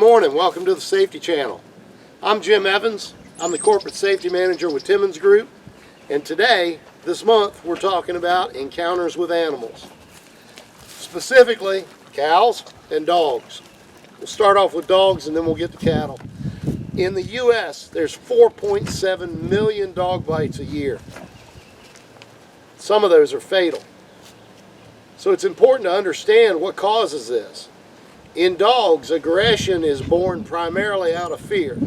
morning, welcome to the Safety Channel. I'm Jim Evans. I'm the Corporate Safety Manager with Timmons Group, and today, this month, we're talking about encounters with animals. Specifically, cows and dogs. We'll start off with dogs and then we'll get to cattle. In the U.S., there's 4.7 million dog bites a year. Some of those are fatal. So it's important to understand what causes this. In dogs, aggression is born primarily out of fear.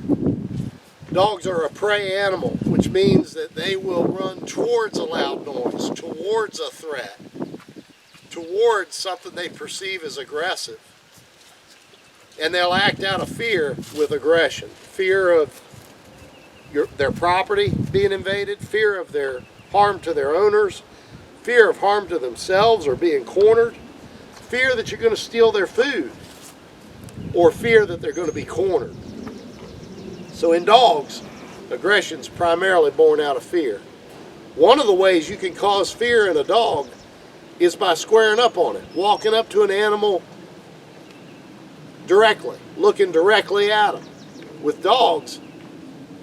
Dogs are a prey animal, which means that they will run towards a loud noise, towards a threat, towards something they perceive as aggressive. And they'll act out of fear with aggression. Fear of their property being invaded, fear of their harm to their owners, fear of harm to themselves or being cornered, fear that you're going to steal their food, or fear that they're going to be cornered. So in dogs, aggression is primarily born out of fear. One of the ways you can cause fear in a dog is by squaring up on it, walking up to an animal directly, looking directly at them. With dogs,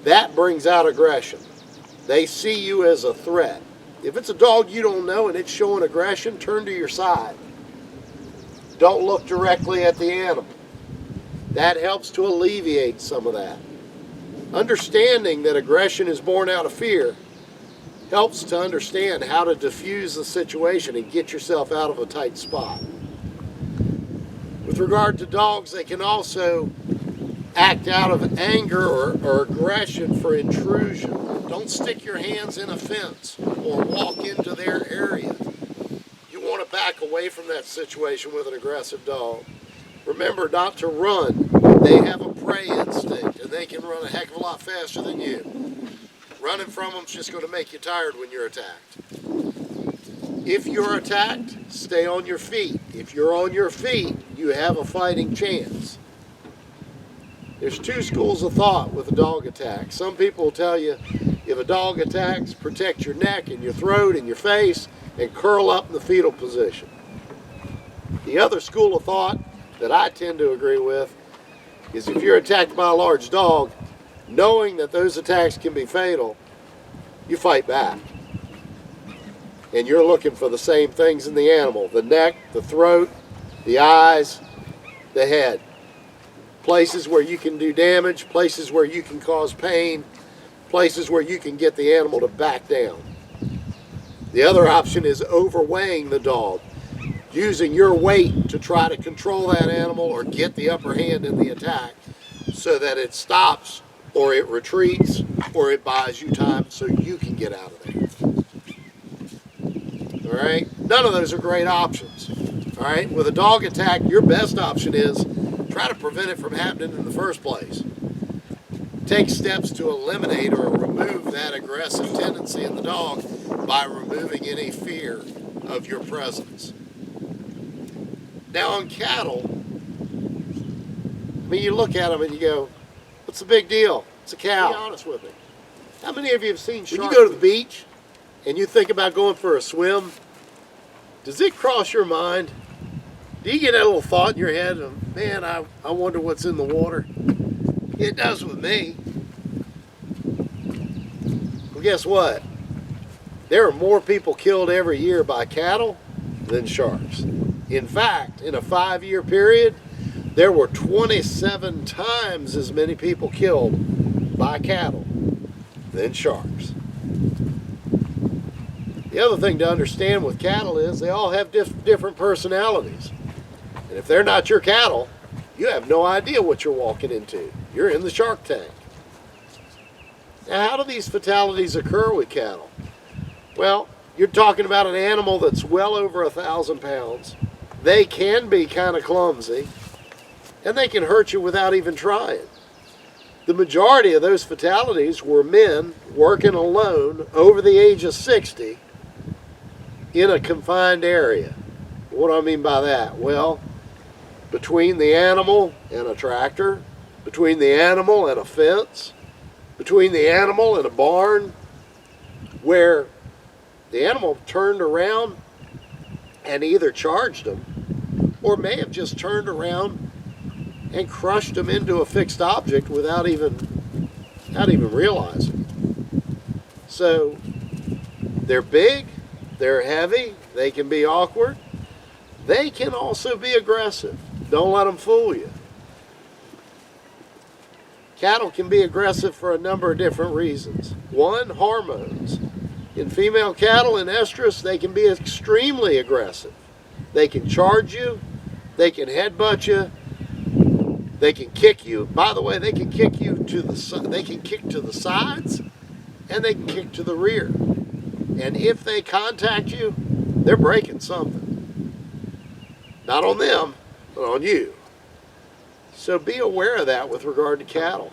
that brings out aggression. They see you as a threat. If it's a dog you don't know and it's showing aggression, turn to your side. Don't look directly at the animal. That helps to alleviate some of that. Understanding that aggression is born out of fear helps to understand how to diffuse the situation and get yourself out of a tight spot. With regard to dogs, they can also act out of anger or aggression for intrusion. Don't stick your hands in a fence or walk into their area. You want to back away from that situation with an aggressive dog. Remember not to run. They have a prey instinct and they can run a heck of a lot faster than you. Running from them is just going to make you tired when you're attacked. If you're attacked, stay on your feet. If you're on your feet, you have a fighting chance. There's two schools of thought with a dog attack. Some people will tell you if a dog attacks, protect your neck and your throat and your face and curl up in the fetal position. The other school of thought that I tend to agree with is if you're attacked by a large dog, knowing that those attacks can be fatal, you fight back. And you're looking for the same things in the animal: the neck, the throat, the eyes, the head. Places where you can do damage, places where you can cause pain, places where you can get the animal to back down. The other option is overweighing the dog, using your weight to try to control that animal or get the upper hand in the attack so that it stops or it retreats or it buys you time so you can get out of there. All right? None of those are great options. All right? With a dog attack, your best option is try to prevent it from happening in the first place. Take steps to eliminate or remove that aggressive tendency in the dog by removing any fear of your presence. Now on cattle, I mean, you look at them and you go, what's the big deal? It's a cow. Be honest with me. How many of you have seen sharks? When you go to the beach and you think about going for a swim, does it cross your mind? Do you get that little thought in your head of, man, I wonder what's in the water? It does with me. Well, guess what? There are more people killed every year by cattle than sharks. In fact, in a 5-year period, there were 27 times as many people killed by cattle than sharks. The other thing to understand with cattle is they all have different personalities. And if they're not your cattle, you have no idea what you're walking into. You're in the shark tank. Now, how do these fatalities occur with cattle? Well, you're talking about an animal that's well over 1,000 pounds. They can be kind of clumsy, and they can hurt you without even trying. The majority of those fatalities were men working alone over the age of 60 in a confined area. What do I mean by that? Well, between the animal and a tractor, between the animal and a fence, between the animal and a barn, where the animal turned around and either charged them or may have just turned around and crushed them into a fixed object without even realizing. So they're big, they're heavy, they can be awkward. They can also be aggressive. Don't let them fool you. Cattle can be aggressive for a number of different reasons. One, hormones. In female cattle in estrus, they can be extremely aggressive. They can charge you, they can headbutt you, they can kick you. By the way, they can kick you to they can kick to the sides, and they can kick to the rear. And if they contact you, they're breaking something. Not on them, but on you. So be aware of that with regard to cattle.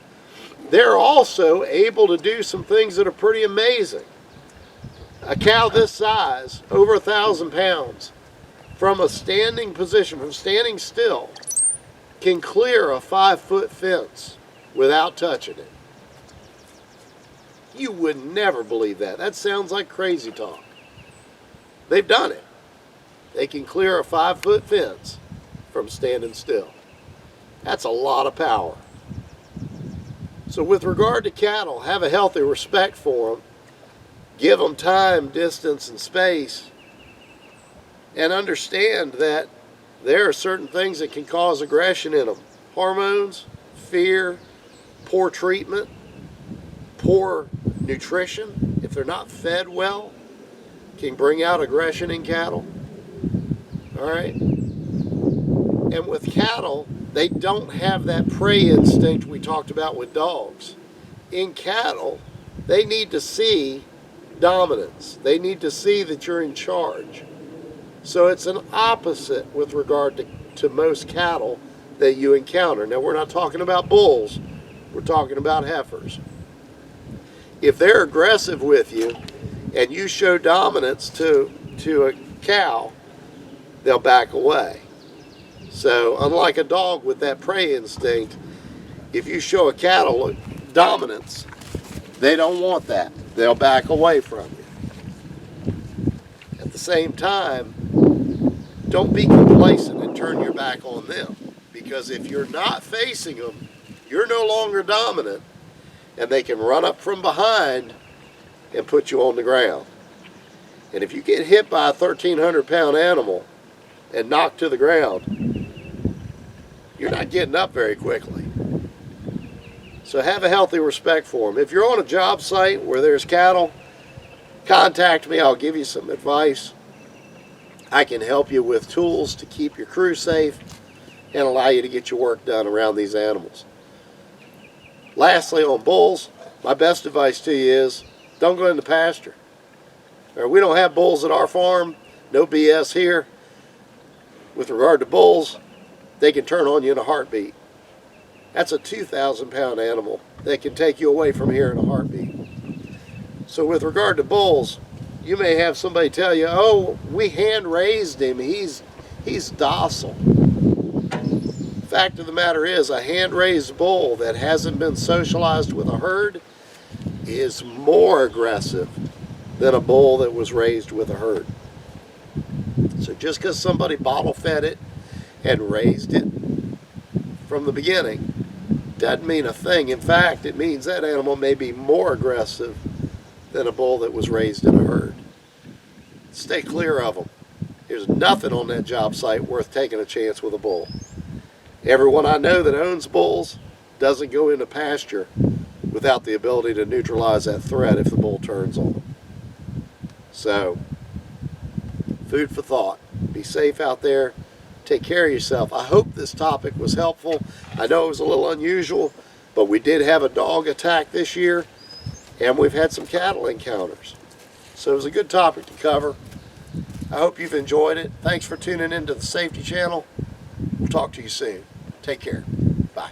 They're also able to do some things that are pretty amazing. A cow this size, over 1,000 pounds, from a standing position, from standing still, can clear a 5-foot fence without touching it. You would never believe that. That sounds like crazy talk. They've done it. They can clear a 5-foot fence from standing still. That's a lot of power. So with regard to cattle, have a healthy respect for them. Give them time, distance, and space. And understand that there are certain things that can cause aggression in them. Hormones, fear, poor treatment, poor nutrition, if they're not fed well, can bring out aggression in cattle. All right? And with cattle, they don't have that prey instinct we talked about with dogs. In cattle, they need to see dominance. They need to see that you're in charge. So it's an opposite with regard to most cattle that you encounter. Now, we're not talking about bulls. We're talking about heifers. If they're aggressive with you and you show dominance to a cow, they'll back away. So unlike a dog with that prey instinct, if you show a cattle dominance, they don't want that. They'll back away from you. At the same time, don't be complacent and turn your back on them. Because if you're not facing them, you're no longer dominant, and they can run up from behind and put you on the ground. And if you get hit by a 1,300-pound animal and knocked to the ground, you're not getting up very quickly. So have a healthy respect for them. If you're on a job site where there's cattle, contact me. I'll give you some advice. I can help you with tools to keep your crew safe and allow you to get your work done around these animals. Lastly, on bulls, my best advice to you is don't go into pasture. We don't have bulls at our farm. No BS here. With regard to bulls, they can turn on you in a heartbeat. That's a 2,000-pound animal that can take you away from here in a heartbeat. So with regard to bulls, you may have somebody tell you, oh, we hand raised him, he's docile. Fact of the matter is, a hand-raised bull that hasn't been socialized with a herd is more aggressive than a bull that was raised with a herd. So just because somebody bottle fed it and raised it from the beginning doesn't mean a thing. In fact, it means that animal may be more aggressive than a bull that was raised in a herd. Stay clear of them. There's nothing on that job site worth taking a chance with a bull. Everyone I know that owns bulls doesn't go into pasture without the ability to neutralize that threat if the bull turns on them. So, food for thought. Be safe out there. Take care of yourself. I hope this topic was helpful. I know it was a little unusual, but we did have a dog attack this year, and we've had some cattle encounters. So it was a good topic to cover. I hope you've enjoyed it. Thanks for tuning in to the Safety Channel. We'll talk to you soon. Take care. Bye.